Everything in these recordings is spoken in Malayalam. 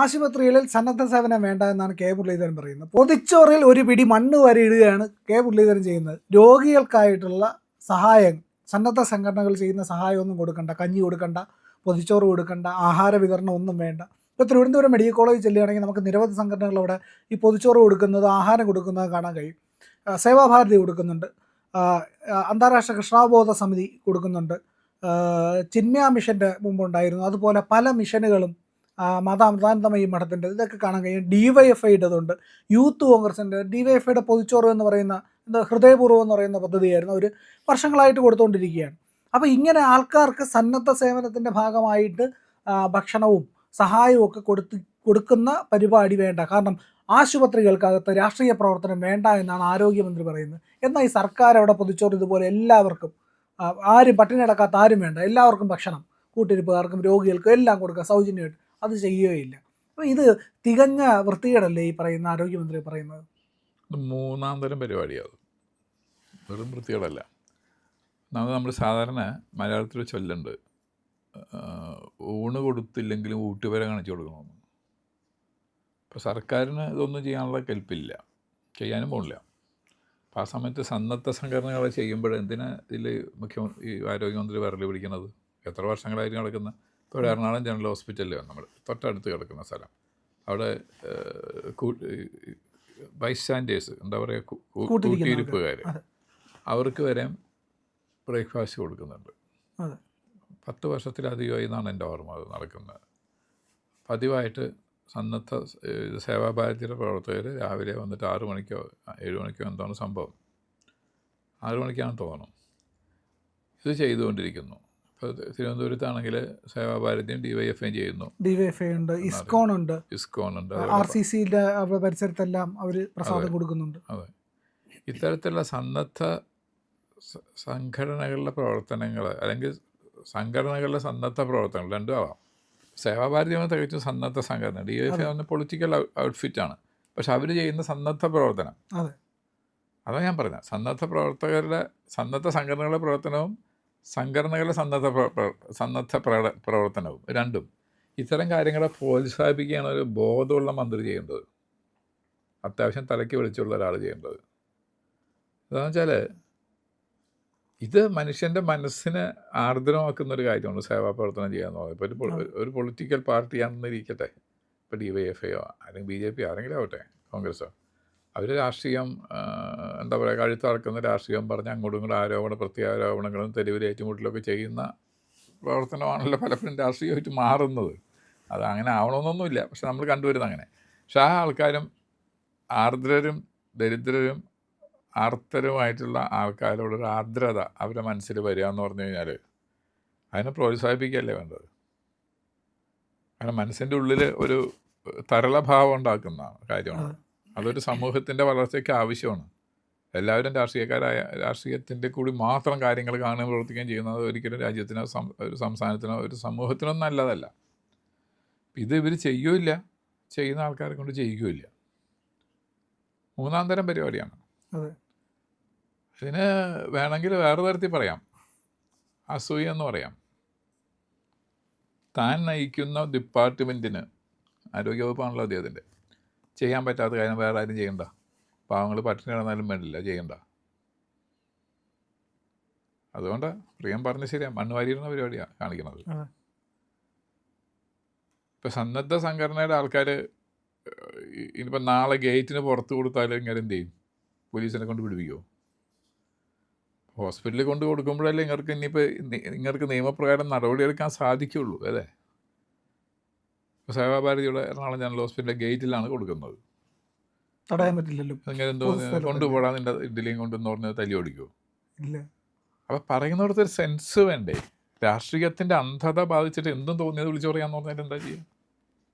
ആശുപത്രികളിൽ സന്നദ്ധ സേവനം വേണ്ട എന്നാണ് കെ മുരളീധരൻ പറയുന്നത്. പൊതിച്ചോറിൽ ഒരു പിടി മണ്ണ് വരെ ഇടുകയാണ് കെ മുരളീധരൻ ചെയ്യുന്നത്. രോഗികൾക്കായിട്ടുള്ള സഹായം സന്നദ്ധ സംഘടനകൾ ചെയ്യുന്ന സഹായമൊന്നും കൊടുക്കണ്ട, കഞ്ഞി കൊടുക്കണ്ട, പൊതിച്ചോറ് കൊടുക്കണ്ട, ആഹാര വിതരണം ഒന്നും വേണ്ട. ഇപ്പോൾ തിരുവനന്തപുരം മെഡിക്കൽ കോളേജിൽ ചെല്ലുകയാണെങ്കിൽ നമുക്ക് നിരവധി സംഘടനകൾ അവിടെ ഈ പൊതിച്ചോറ് കൊടുക്കുന്നത്, ആഹാരം കൊടുക്കുന്നത് കാണാൻ കഴിയും. സേവാഭാരതി കൊടുക്കുന്നുണ്ട്, അന്താരാഷ്ട്ര കൃഷ്ണാവബോധ സമിതി കൊടുക്കുന്നുണ്ട്, ചിന്മയ മിഷൻ്റെ മുമ്പുണ്ടായിരുന്നു. അതുപോലെ പല മിഷനുകളും, മതാനന്ദമയി മഠത്തിൻ്റെ ഇതൊക്കെ കാണാൻ കഴിയും. DYFIയുടേതുണ്ട്, യൂത്ത് കോൺഗ്രസിൻ്റെ DYFIയുടെ പൊതിച്ചോറ് എന്ന് പറയുന്ന ഹൃദയപൂർവ്വം എന്ന് പറയുന്ന പദ്ധതിയായിരുന്നു, അവർ വർഷങ്ങളായിട്ട് കൊടുത്തുകൊണ്ടിരിക്കുകയാണ്. അപ്പോൾ ഇങ്ങനെ ആൾക്കാർക്ക് സന്നദ്ധ സേവനത്തിൻ്റെ ഭാഗമായിട്ട് ഭക്ഷണവും സഹായവും ഒക്കെ കൊടുക്കുന്ന പരിപാടി വേണ്ട. കാരണം ആശുപത്രികൾക്കകത്ത് രാഷ്ട്രീയ പ്രവർത്തനം വേണ്ട എന്നാണ് ആരോഗ്യമന്ത്രി പറയുന്നത്. എന്നാൽ ഈ സർക്കാർ അവിടെ പൊതിച്ചോറ് ഇതുപോലെ എല്ലാവർക്കും, ആരും പട്ടിണി കിടക്കാത്ത ആരും വേണ്ട, എല്ലാവർക്കും ഭക്ഷണം, കൂട്ടിരിപ്പുകാർക്കും രോഗികൾക്കും എല്ലാം കൊടുക്കുക സൗജന്യമായിട്ട്, അത് ചെയ്യുകയില്ല. അപ്പോൾ ഇത് തികഞ്ഞ വൃത്തികേടല്ലേ ഈ പറയുന്ന ആരോഗ്യമന്ത്രി പറയുന്നത്? മൂന്നാം തരം പരിപാടിയാണ്, വെറും വൃത്തികേടല്ല. നമ്മൾ സാധാരണ മലയാളത്തിൽ ചൊല്ലുണ്ട്, ഊണ് കൊടുത്തില്ലെങ്കിലും ഊട്ടുവരെ കാണിച്ചു കൊടുക്കണമെന്ന്. ഇപ്പോൾ സർക്കാരിന് ഇതൊന്നും ചെയ്യാനുള്ള കെൽപ്പില്ല, ചെയ്യാനും പോകില്ല. അപ്പോൾ ആ സമയത്ത് സന്നദ്ധ സംഘടനകളെ ചെയ്യുമ്പോൾ എന്തിനാ ഇതിൽ ഈ ആരോഗ്യമന്ത്രി വിരൽ പിടിക്കുന്നത്? എത്ര വർഷങ്ങളായിട്ട് നടക്കുന്ന ഇപ്പോൾ എറണാകുളം ജനറൽ ഹോസ്പിറ്റലിൽ നമ്മൾ തൊട്ടടുത്ത് കിടക്കുന്ന സ്ഥലം, അവിടെ ബൈസ്റ്റാൻഡേഴ്സ്, എന്താ പറയുക, കൂട്ടിയിരിപ്പുകാർ, അവർക്ക് വരെ ബ്രേക്ക്ഫാസ്റ്റ് കൊടുക്കുന്നുണ്ട്. 10 വർഷത്തിലധികമായി എന്നാണ് എൻ്റെ ഓർമ്മ അത് നടക്കുന്നത്. പതിവായിട്ട് സന്നദ്ധ സേവാഭാരതിയുടെ പ്രവർത്തകർ രാവിലെ വന്നിട്ട് 6 മണിക്കോ 7 മണിക്കോ എന്താണ് സംഭവം, 6 മണിക്കാണ് തോന്നുന്നു, ഇത് ചെയ്തുകൊണ്ടിരിക്കുന്നു. ഇപ്പോൾ തിരുവനന്തപുരത്താണെങ്കിൽ സേവാഭാരതിയും DYFIയും ചെയ്യുന്നു. DYFI ഉണ്ട്, ഇസ്കോൺ ഉണ്ട്, RCCയുടെ പരിസരത്തെല്ലാം അവർ പ്രസാദം കൊടുക്കുന്നുണ്ട്. അതെ, ഇത്തരത്തിലുള്ള സന്നദ്ധ സംഘടനകളുടെ പ്രവർത്തനങ്ങൾ, അല്ലെങ്കിൽ സംഘടനകളുടെ സന്നദ്ധ പ്രവർത്തനങ്ങൾ രണ്ടും ആവാം. സേവാഭാരതി ആണ് തികച്ചും സന്നദ്ധ സംഘടന, DYFI ഒന്ന് പൊളിറ്റിക്കൽ ഔട്ട്ഫിറ്റാണ്. പക്ഷെ അവർ ചെയ്യുന്ന സന്നദ്ധ പ്രവർത്തനം, അതാണ് ഞാൻ പറഞ്ഞത്, സന്നദ്ധ സംഘടനകളുടെ പ്രവർത്തനവും സംഘടനകളുടെ സന്നദ്ധ പ്രവർത്തനവും രണ്ടും, ഇത്തരം കാര്യങ്ങളെ പ്രോത്സാഹിപ്പിക്കുകയാണ് ഒരു ബോധമുള്ള മന്ത്രി ചെയ്യേണ്ടത്, അത്യാവശ്യം തലയ്ക്ക് വെളിച്ചുള്ള ഒരാൾ ചെയ്യേണ്ടത്. എന്താണെന്ന് വെച്ചാൽ ഇത് മനുഷ്യൻ്റെ മനസ്സിനെ ആർദ്രമാക്കുന്നൊരു കാര്യമാണ് സേവാപ്രവർത്തനം ചെയ്യാന്ന് പറയുന്നത്. ഇപ്പോൾ ഒരു പൊളിറ്റിക്കൽ പാർട്ടിയാണെന്നിരിക്കട്ടെ, ഇപ്പോൾ DYFIയോ അല്ലെങ്കിൽ BJP ആരെങ്കിലും ആവട്ടെ, കോൺഗ്രസ്സോ, അവർ രാഷ്ട്രീയം, എന്താ പറയുക, കഴുത്തറക്കുന്ന രാഷ്ട്രീയം പറഞ്ഞ് അങ്ങോട്ടും ഇങ്ങോട്ടും പ്രത്യാരോപണങ്ങളും തെരുവിൽ ഏറ്റുമുട്ടലൊക്കെ ചെയ്യുന്ന പ്രവർത്തനമാണല്ലോ പലപ്പോഴും രാഷ്ട്രീയമായിട്ട് മാറുന്നത്. അത് അങ്ങനെ ആവണമെന്നൊന്നുമില്ല, പക്ഷെ നമ്മൾ കണ്ടുവരുന്നത് അങ്ങനെ. പക്ഷെ ആ ആൾക്കാരും ആർദ്രരും ദരിദ്രരും ആർത്തരുമായിട്ടുള്ള ആൾക്കാരോടൊരു ആർദ്രത അവരുടെ മനസ്സിൽ വരിക എന്ന് പറഞ്ഞു കഴിഞ്ഞാൽ അതിനെ പ്രോത്സാഹിപ്പിക്കുകയല്ലേ വേണ്ടത്. കാരണം മനസ്സിൻ്റെ ഉള്ളിൽ ഒരു തരളഭാവം ഉണ്ടാക്കുന്ന കാര്യമാണ്. അതൊരു സമൂഹത്തിൻ്റെ വളർച്ചയ്ക്ക് ആവശ്യമാണ്. എല്ലാവരും രാഷ്ട്രീയത്തിൻ്റെ കൂടി മാത്രം കാര്യങ്ങൾ കാണുകയും പ്രവർത്തിക്കുകയും ചെയ്യുന്നത് ഒരിക്കലും രാജ്യത്തിനോ ഒരു സംസ്ഥാനത്തിനോ ഒരു സമൂഹത്തിനോ നല്ലതല്ല. ഇത് ഇവർ ചെയ്യുകയില്ല, ചെയ്യുന്ന ആൾക്കാരെ കൊണ്ട് ചെയ്യിക്കുകയില്ല. മൂന്നാം തരം പരിപാടിയാണ്. ഇതിന് വേണമെങ്കിൽ വേറെ തരത്തിൽ പറയാം, അസൂയ എന്ന് പറയാം. താൻ നയിക്കുന്ന ഡിപ്പാർട്ട്മെൻറ്റിന്, ആരോഗ്യവകുപ്പാണല്ലോ അദ്ദേഹത്തിൻ്റെ, ചെയ്യാൻ പറ്റാത്ത കാര്യം വേറെ ആരും ചെയ്യണ്ട. പാവങ്ങൾ പട്ടിണി കിടന്നാലും വേണ്ടില്ല, ചെയ്യണ്ട. അതുകൊണ്ട് പ്രിയം പറഞ്ഞ ശരിയാണ്, മണ്ണ് വാരിയിരുന്ന പരിപാടിയാണ് കാണിക്കുന്നത്. ഇപ്പം സന്നദ്ധ സംഘടനയുടെ ആൾക്കാർ ഇനിയിപ്പോൾ നാളെ ഗേറ്റിന് പുറത്ത് കൊടുത്താലും ഇങ്ങനെ എന്ത് ചെയ്യും? പോലീസിനെ കൊണ്ട് പിടിപ്പിക്കുമോ? ഹോസ്പിറ്റലിൽ കൊണ്ട് കൊടുക്കുമ്പോഴല്ലേ നിങ്ങൾക്ക് നിയമപ്രകാരം നടപടിയെടുക്കാൻ സാധിക്കുള്ളൂ, അല്ലേ? ഇപ്പോൾ സേവാഭാരതിയുടെ എറണാകുളം ജനറൽ ഹോസ്പിറ്റലിലെ ഗേറ്റിലാണ് കൊടുക്കുന്നത്, തടയാൻ പറ്റില്ലല്ലോ. ഇങ്ങനെ എന്തോ കൊണ്ടുപോടാൻ നിൻ്റെ ഇഡ്ഡലിയും കൊണ്ടെന്ന് പറഞ്ഞാൽ തല്ലി ഓടിക്കുമോ? ഇല്ല. അപ്പോൾ പറയുന്നിടത്തൊരു സെൻസ് വേണ്ടേ? രാഷ്ട്രീയത്തിൻ്റെ അന്ധത ബാധിച്ചിട്ട് എന്തും തോന്നിയത് വിളിച്ചു പറയാന്ന് പറഞ്ഞാൽ എന്താ ചെയ്യുക?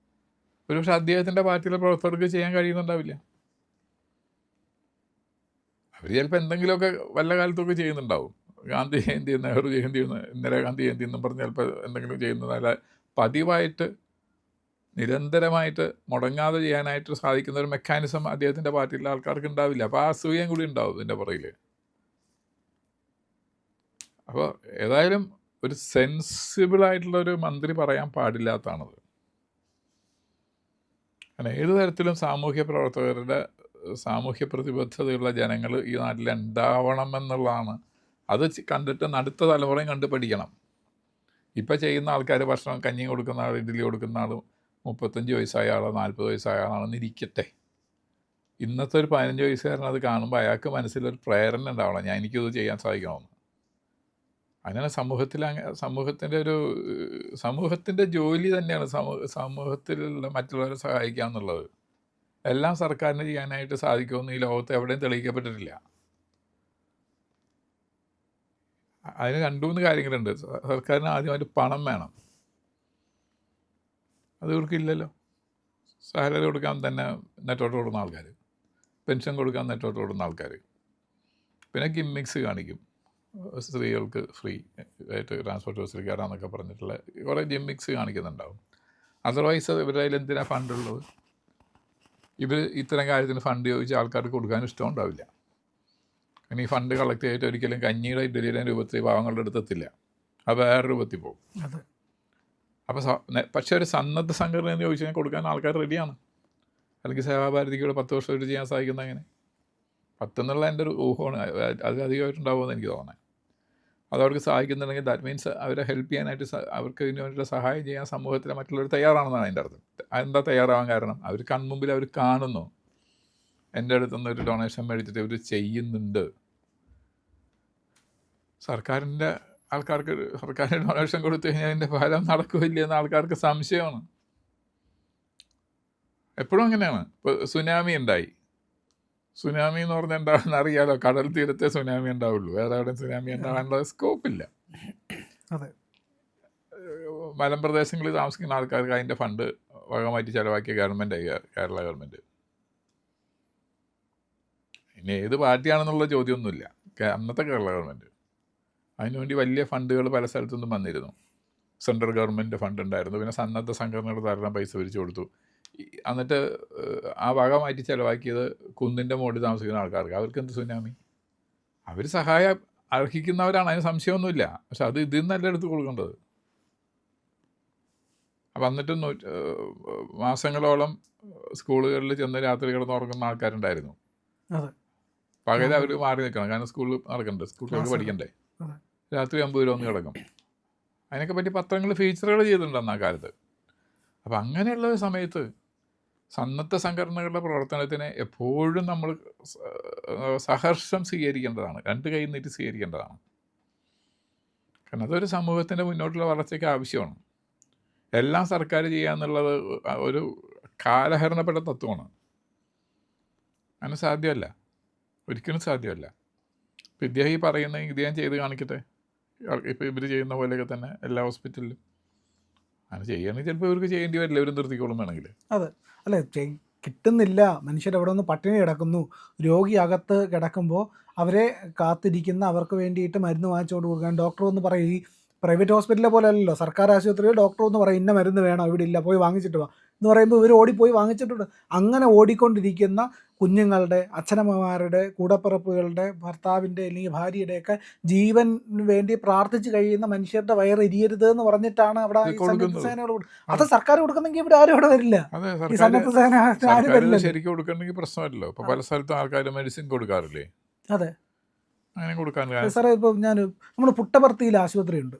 ഒരുപക്ഷെ അദ്ദേഹത്തിൻ്റെ പാർട്ടിയിലെ പ്രവർത്തകർക്ക് ചെയ്യാൻ കഴിയുന്നുണ്ടാവില്ല. അവർ ചിലപ്പോൾ എന്തെങ്കിലുമൊക്കെ വല്ല കാലത്തൊക്കെ ചെയ്യുന്നുണ്ടാവും. ഗാന്ധി ജയന്തി, നെഹ്റു ജയന്തി, ഇന്ദിരാഗാന്ധി ജയന്തി എന്നും പറഞ്ഞ് ചിലപ്പോൾ എന്തെങ്കിലും ചെയ്യുന്നതല്ല, പതിവായിട്ട് നിരന്തരമായിട്ട് മുടങ്ങാതെ ചെയ്യാനായിട്ട് സാധിക്കുന്ന ഒരു മെക്കാനിസം അദ്ദേഹത്തിൻ്റെ പാർട്ടിയിലെ ആൾക്കാർക്ക് ഉണ്ടാവില്ല. അപ്പോൾ ആ അസൂയം കൂടി ഉണ്ടാവും ഇതിൻ്റെ പുറകിൽ. അപ്പോൾ ഏതായാലും ഒരു സെൻസിബിളായിട്ടുള്ളൊരു മന്ത്രി പറയാൻ പാടില്ലാത്തതാണത്. കാരണം ഏത് തരത്തിലും സാമൂഹ്യ പ്രവർത്തകരുടെ സാമൂഹ്യ പ്രതിബദ്ധതയുള്ള ജനങ്ങൾ ഈ നാട്ടിൽ ഉണ്ടാവണം എന്നുള്ളതാണ്. അത് കണ്ടിട്ട് അടുത്ത തലമുറയും കണ്ട് പഠിക്കണം. ഇപ്പം ചെയ്യുന്ന ആൾക്കാർ ഭക്ഷണം കഞ്ഞി കൊടുക്കുന്ന ആൾ, ഇഡ്ഡലി കൊടുക്കുന്ന ആൾ 35 വയസ്സായ ആളോ 40 വയസ്സായ ആളാണെന്ന് ഇരിക്കട്ടെ. ഇന്നത്തെ ഒരു 15 വയസ്സുകാരൻ അത് കാണുമ്പോൾ അയാൾക്ക് മനസ്സിലൊരു പ്രേരണ ഉണ്ടാവണം, എനിക്കിത് ചെയ്യാൻ സാധിക്കണമെന്ന്. അങ്ങനെ സമൂഹത്തിൻ്റെ ജോലി തന്നെയാണ് സമൂഹത്തിലുള്ള മറ്റുള്ളവരെ സഹായിക്കുക എന്നുള്ളത്. എല്ലാം സർക്കാരിന് ചെയ്യാനായിട്ട് സാധിക്കുമെന്ന് ഈ ലോകത്ത് എവിടെയും തെളിയിക്കപ്പെട്ടിട്ടില്ല. അതിന് 2-3 കാര്യങ്ങളുണ്ട്. സർക്കാരിന് ആദ്യമായിട്ട് പണം വേണം. അത് ഇവർക്കില്ലല്ലോ. സാലറി കൊടുക്കാൻ തന്നെ നെറ്റോട്ട് ഓടുന്ന ആൾക്കാർ, പെൻഷൻ കൊടുക്കാൻ നെറ്റോട്ട് ഓടുന്ന ആൾക്കാർ, പിന്നെ ഗിമ്മിക്സ് കാണിക്കും. സ്ത്രീകൾക്ക് ഫ്രീ ആയിട്ട് ട്രാൻസ്പോർട്ട് ബസ്സിൽ കയറാമെന്നൊക്കെ പറഞ്ഞിട്ടുള്ള കുറേ ഗിമ്മിക്സ് കാണിക്കുന്നുണ്ടാവും. അതർവൈസ് ഇവരുടെ കയ്യിൽ എന്തിനാണ് ഫണ്ടുള്ളത്? ഇവർ ഇത്തരം കാര്യത്തിന് ഫണ്ട് ചോദിച്ച് ആൾക്കാർക്ക് കൊടുക്കാൻ ഇഷ്ടമുണ്ടാവില്ല. ഇനി ഈ ഫണ്ട് കളക്ട് ചെയ്തിട്ട് ഒരിക്കലും കഞ്ഞിയുടെ ഇഡ്ഡലിയുടെ രൂപത്തിൽ പാവങ്ങളുടെ അടുത്തെത്തില്ല. അത് വേറെ രൂപത്തിൽ പോകും. അപ്പോൾ പക്ഷേ ഒരു സന്നദ്ധ സംഘടന എന്ന് ചോദിച്ചാൽ കൊടുക്കാൻ ആൾക്കാർ റെഡിയാണ്. അല്ലെങ്കിൽ സേവാഭാരതിക്കൂടെ 10 വർഷം ഒരു ചെയ്യാൻ സാധിക്കുന്നത് എങ്ങനെ? 10 എന്നുള്ള എൻ്റെ ഒരു ഊഹമാണ്. അത് അധികമായിട്ടുണ്ടാവുമെന്ന് എനിക്ക് തോന്നുന്നത്. അതവർക്ക് സഹായിക്കുന്നുണ്ടെങ്കിൽ ദാറ്റ് മീൻസ് അവരെ ഹെൽപ്പ് ചെയ്യാനായിട്ട് അവർക്ക് ഇതിന് വേണ്ടിയിട്ട് സഹായം ചെയ്യാൻ സമൂഹത്തിലെ മറ്റുള്ളവർ തയ്യാറാണെന്നാണ് അതിൻ്റെ അർത്ഥം. അതെന്താ തയ്യാറാവാൻ കാരണം? അവർ കൺമുമ്പിൽ അവർ കാണുന്നു, എൻ്റെ അടുത്തുനിന്ന് ഒരു ഡൊണേഷൻ മേടിച്ചിട്ട് ഇവർ ചെയ്യുന്നുണ്ട്. സർക്കാരിൻ്റെ ആൾക്കാർക്ക് സർക്കാരിന് ഡൊണേഷൻ കൊടുത്തു കഴിഞ്ഞാൽ അതിൻ്റെ ഫലം നടക്കില്ല എന്ന് ആൾക്കാർക്ക് സംശയമാണ്. എപ്പോഴും അങ്ങനെയാണ്. ഇപ്പോൾ സുനാമി ഉണ്ടായി. സുനാമി എന്ന് പറഞ്ഞാൽ എന്താണെന്ന് അറിയാലോ. കടൽ തീരത്തെ സുനാമി ഉണ്ടാവുള്ളൂ, വേറെ എവിടെയും സുനാമി ഉണ്ടാകാനുള്ള സ്കോപ്പില്ല. അതെ, മലമ്പ്രദേശങ്ങളിൽ താമസിക്കുന്ന ആൾക്കാർക്ക് അതിൻ്റെ ഫണ്ട് വകമാറ്റി ചിലവാക്കിയ ഗവൺമെൻറ്, കേരള ഗവൺമെൻറ്. ഇനി ഏത് പാർട്ടിയാണെന്നുള്ള ചോദ്യമൊന്നുമില്ല. അന്നത്തെ കേരള ഗവൺമെൻറ് അതിനുവേണ്ടി വലിയ ഫണ്ടുകൾ പല സ്ഥലത്തുനിന്നും വന്നിരുന്നു. സെൻട്രൽ ഗവൺമെൻറ് ഫണ്ട് ഉണ്ടായിരുന്നു. പിന്നെ സന്നദ്ധ സംഘടനകൾ ധാരാളം പൈസ പിരിച്ചു കൊടുത്തു. എന്നിട്ട് ആ വക മാറ്റി ചിലവാക്കിയത് കുന്നിൻ്റെ മുകളിൽ താമസിക്കുന്ന ആൾക്കാർക്ക്. അവർക്ക് എന്ത് സുനാമി? അവർ സഹായം അർഹിക്കുന്നവരാണ്, അതിന് സംശയമൊന്നുമില്ല. പക്ഷെ അത് ഇതിൽ നിന്നല്ല എടുത്ത് കൊടുക്കേണ്ടത്. അപ്പം എന്നിട്ട് മാസങ്ങളോളം സ്കൂളുകളിൽ ചെന്ന് രാത്രി കിടന്ന് ഉറങ്ങുന്ന ആൾക്കാരുണ്ടായിരുന്നു. പകരം അവർ മാറി നിൽക്കണം, കാരണം സ്കൂളിൽ നടക്കണ്ടേ, സ്കൂളുകൾക്ക് പഠിക്കണ്ടേ. രാത്രി 50 രൂപ ഒന്ന് കിടക്കും. അതിനൊക്കെ പറ്റി പത്രങ്ങൾ ഫീച്ചറുകൾ ചെയ്തിട്ടുണ്ട് ആ കാലത്ത്. അപ്പം അങ്ങനെയുള്ള സമയത്ത് സന്നദ്ധ സംഘടനകളുടെ പ്രവർത്തനത്തിന് എപ്പോഴും നമ്മൾ സഹർഷം സ്വീകരിക്കേണ്ടതാണ്, 2 കൈ നീട്ടി സ്വീകരിക്കേണ്ടതാണ്. കാരണം അതൊരു സമൂഹത്തിൻ്റെ മുന്നോട്ടുള്ള വളർച്ചയ്ക്ക് ആവശ്യമാണ്. എല്ലാം സർക്കാർ ചെയ്യുക എന്നുള്ളത് ഒരു കാലഹരണപ്പെട്ട തത്വമാണ്. അങ്ങനെ സാധ്യമല്ല, ഒരിക്കലും സാധ്യമല്ല. ഇപ്പം ഇദ്ദേഹം ഈ പറയുന്ന ഇദ്ദേഹം ചെയ്ത് കാണിക്കട്ടെ. ഇപ്പോൾ ഇവർ ചെയ്യുന്ന പോലെയൊക്കെ തന്നെ എല്ലാ ഹോസ്പിറ്റലിലും അങ്ങനെ ചെയ്യുകയാണെങ്കിൽ ചിലപ്പോൾ ഇവർക്ക് ചെയ്യേണ്ടി വരില്ല, ഇവർ നിർത്തിക്കോളും വേണമെങ്കിൽ. അതെ, അല്ലേ, കിട്ടുന്നില്ല. മനുഷ്യർ അവിടെ നിന്ന് പട്ടിണി കിടക്കുന്നു. രോഗി അകത്ത് കിടക്കുമ്പോൾ അവരെ കാത്തിരിക്കുന്ന, അവർക്ക് വേണ്ടിയിട്ട് മരുന്ന് വാങ്ങിച്ചുകൊണ്ട് കൊടുക്കാൻ ഡോക്ടർ എന്ന് പറയും. ഈ പ്രൈവറ്റ് ഹോസ്പിറ്റലിലെ പോലെ അല്ലല്ലോ. സർക്കാർ ആശുപത്രിയിൽ ഡോക്ടർ എന്ന് പറയും ഇന്ന മരുന്ന് വേണം, ഇവിടെ ഇല്ല, പോയി വാങ്ങിച്ചിട്ട് വാ എന്ന് പറയുമ്പോൾ ഇവർ ഓടിപ്പോയി വാങ്ങിച്ചിട്ടുണ്ട്. അങ്ങനെ ഓടിക്കൊണ്ടിരിക്കുന്ന കുഞ്ഞുങ്ങളുടെ, അച്ഛനമ്മമാരുടെ, കൂടപ്പിറപ്പുകളുടെ, ഭർത്താവിൻ്റെ അല്ലെങ്കിൽ ഭാര്യയുടെയൊക്കെ ജീവന് വേണ്ടി പ്രാർത്ഥിച്ച് കഴിയുന്ന മനുഷ്യരുടെ വയറ് എരിയരുത് എന്ന് പറഞ്ഞിട്ടാണ് അവിടെ ഈ സന്നദ്ധ സേനകൾ. അത് സർക്കാർ കൊടുക്കുന്നെങ്കിൽ ഇവിടെ ആരും ഇവിടെ വരില്ല. ഈ സന്നദ്ധ സേന ആരും വരില്ല. ശരിക്കും കൊടുക്കണമെങ്കിൽ പ്രശ്നമല്ലോ. ഇപ്പോൾ പല സ്ഥലത്തും ആൾക്കാർ മെഡിസിൻ കൊടുക്കാറില്ലേ? അതെ, അങ്ങനെ കൊടുക്കാൻ സാറേ. ഇപ്പോൾ നമ്മൾ പുട്ടപർത്തിയിൽ ആശുപത്രിയുണ്ട്.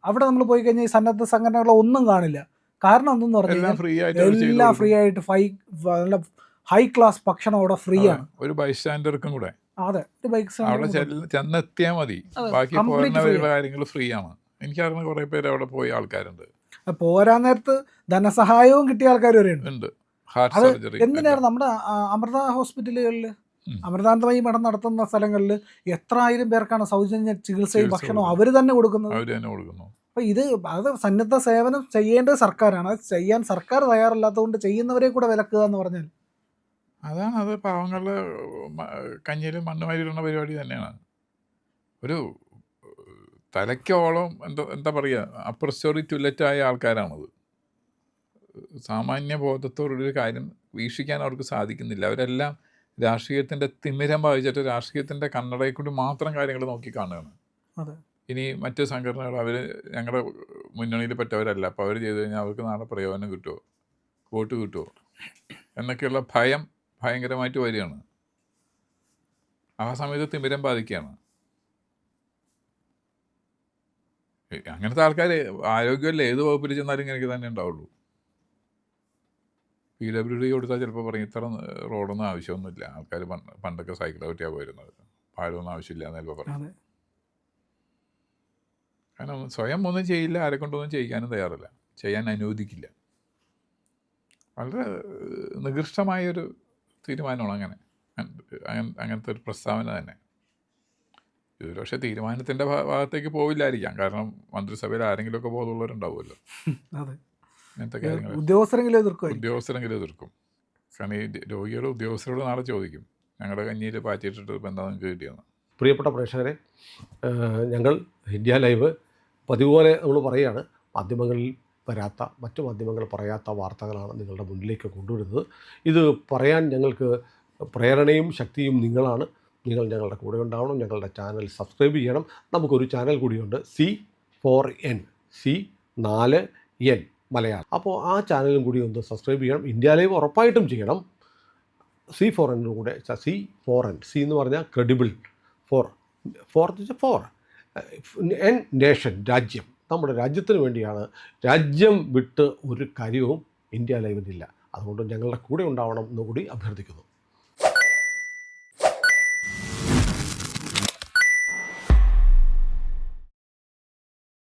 അവിടെ നമ്മൾ പോയി കഴിഞ്ഞാൽ ഈ സന്നദ്ധ സംഘടനകളെ ഒന്നും കാണില്ല. കാരണം എന്തെന്ന് പറഞ്ഞാൽ എല്ലാം ഫ്രീ ആയിട്ട് ഹൈ ക്ലാസ് ഭക്ഷണം അവിടെ ഫ്രീ ആണ്. ഒരു ബൈസ്റ്റാൻഡർക്കും കൂടെ. അതെ, അവിടെ ചെന്നെത്തിയാൽ മതി, ബാക്കി പോകുന്നവരുടെ കാര്യങ്ങൾ ഫ്രീ ആണ്. എനിക്കറിയുന്ന കുറേ പേര് അവിടെ പോയ ആൾക്കാരുണ്ട്. പോരാൻ നേരത്ത് ധനസഹായവും കിട്ടിയ ആൾക്കാർ വരെ ഉണ്ട്. ഹാർട്ട് സർജറി എന്തിനാണ് നമ്മുടെ അമൃത ഹോസ്പിറ്റലുകളിൽ, അമൃതാനന്ദമയി മഠം നടത്തുന്ന സ്ഥലങ്ങളിൽ എത്ര ആയിരം പേർക്കാണ് സൗജന്യ ചികിത്സയും ഭക്ഷണവും അവർ തന്നെ കൊടുക്കുന്നത്. അപ്പോൾ അത് സന്നദ്ധ സേവനം ചെയ്യേണ്ടത് സർക്കാരാണ്. അത് ചെയ്യാൻ സർക്കാർ തയ്യാറല്ലാത്തതുകൊണ്ട് ചെയ്യുന്നവരെ കൂടെ വിലക്കുക എന്ന് പറഞ്ഞാൽ അതാണ്. അത് പാവങ്ങളുടെ കഞ്ഞിയിൽ മണ്ണ് വാരിയിടുന്ന പരിപാടി തന്നെയാണ്. ഒരു തലയ്ക്കോളം എന്താ പറയുക, അപ്പർ സ്റ്റോറി ടുലറ്റായ ആൾക്കാരാണത്. സാമാന്യ ബോധത്തോടൊരു കാര്യം വീക്ഷിക്കാൻ അവർക്ക് സാധിക്കുന്നില്ല. അവരെല്ലാം രാഷ്ട്രീയത്തിൻ്റെ തിമിരം ബാധിച്ചിട്ട് രാഷ്ട്രീയത്തിൻ്റെ കണ്ണടയിൽ കൂടി മാത്രം കാര്യങ്ങൾ നോക്കി കാണുകയാണ്. ഇനി മറ്റ് സംഘടനകൾ അവർ ഞങ്ങളുടെ മുന്നണിയിൽ പെട്ടവരല്ല, അപ്പോൾ അവർ ചെയ്ത് കഴിഞ്ഞാൽ അവർക്ക് നാളെ പ്രയോജനം കിട്ടുമോ, വോട്ട് കിട്ടുമോ? എന്നൊക്കെയുള്ള ഭയം ഭയങ്കരമായിട്ട് വരികയാണ്. ആ സമയത്ത് തിമിരം ബാധിക്കുകയാണ്. അങ്ങനത്തെ ആൾക്കാർ ആരോഗ്യമല്ല ഏത് വകുപ്പിൽ ചെന്നാലും ഇങ്ങനെ തന്നെ ഉണ്ടാവുള്ളൂ. PWD കൊടുത്താൽ ചിലപ്പോൾ പറയും ഇത്ര റോഡൊന്നും ആവശ്യമൊന്നുമില്ല, ആൾക്കാർ പണ്ടൊക്കെ സൈക്കിൾ പറ്റിയാണ് പോയിരുന്നത്, പാലൊന്നും ആവശ്യമില്ല എന്ന് ചിലപ്പോൾ പറയും. കാരണം സ്വയം ഒന്നും ചെയ്യില്ല, ആരെ കൊണ്ടൊന്നും ചെയ്യിക്കാനും തയ്യാറല്ല, ചെയ്യാൻ അനുവദിക്കില്ല. വളരെ നികൃഷ്ടമായൊരു തീരുമാനമാണ് അങ്ങനത്തെ ഒരു പ്രസ്താവന തന്നെ. ഇത് പക്ഷേ തീരുമാനത്തിൻ്റെ ഭാഗത്തേക്ക് പോവില്ലായിരിക്കാം, കാരണം മന്ത്രിസഭയിൽ ആരെങ്കിലുമൊക്കെ ബോധമുള്ളവരുണ്ടാവുമല്ലോ. അങ്ങനത്തെ കാര്യങ്ങൾ ഉദ്യോഗസ്ഥരെങ്കിലും എതിർക്കും. കാരണം ഈ രോഗികൾ ഉദ്യോഗസ്ഥരോട് നാളെ ചോദിക്കും, ഞങ്ങളുടെ കഞ്ഞിയിൽ പാറ്റിയിട്ടിട്ട് ഇപ്പം എന്താ നിങ്ങൾക്ക് കിട്ടിയെന്ന്. പ്രിയപ്പെട്ട പ്രേക്ഷകരെ, ഞങ്ങൾ ഇന്ത്യ ലൈവ് പതിവുപോലെ നമ്മൾ പറയുകയാണ്, മാധ്യമങ്ങളിൽ വരാത്ത, മറ്റു മാധ്യമങ്ങൾ പറയാത്ത വാർത്തകളാണ് നിങ്ങളുടെ മുന്നിലേക്ക് കൊണ്ടുവരുന്നത്. ഇത് പറയാൻ ഞങ്ങൾക്ക് പ്രേരണയും ശക്തിയും നിങ്ങളാണ്. നിങ്ങൾ ഞങ്ങളുടെ കൂടെ ഉണ്ടാവണം. ഞങ്ങളുടെ ചാനൽ സബ്സ്ക്രൈബ് ചെയ്യണം. നമുക്കൊരു ചാനൽ കൂടിയുണ്ട്, C4N, C4N മലയാളം. അപ്പോൾ ആ ചാനലും കൂടി ഒന്ന് സബ്സ്ക്രൈബ് ചെയ്യണം. ഇന്ത്യ ലൈവ് ഉറപ്പായിട്ടും ചെയ്യണം. C4N കൂടെ, C4N, C എന്ന് പറഞ്ഞാൽ ക്രെഡിബിൾ, ഫോർ എൻ നേഷൻ, രാജ്യം. നമ്മുടെ രാജ്യത്തിന് വേണ്ടിയാണ്. രാജ്യം വിട്ട് ഒരു കാര്യവും ഇന്ത്യ ലൈവിനില്ല. അതുകൊണ്ട് ഞങ്ങളുടെ കൂടെ ഉണ്ടാവണം എന്നുകൂടി അഭ്യർത്ഥിക്കുന്നു.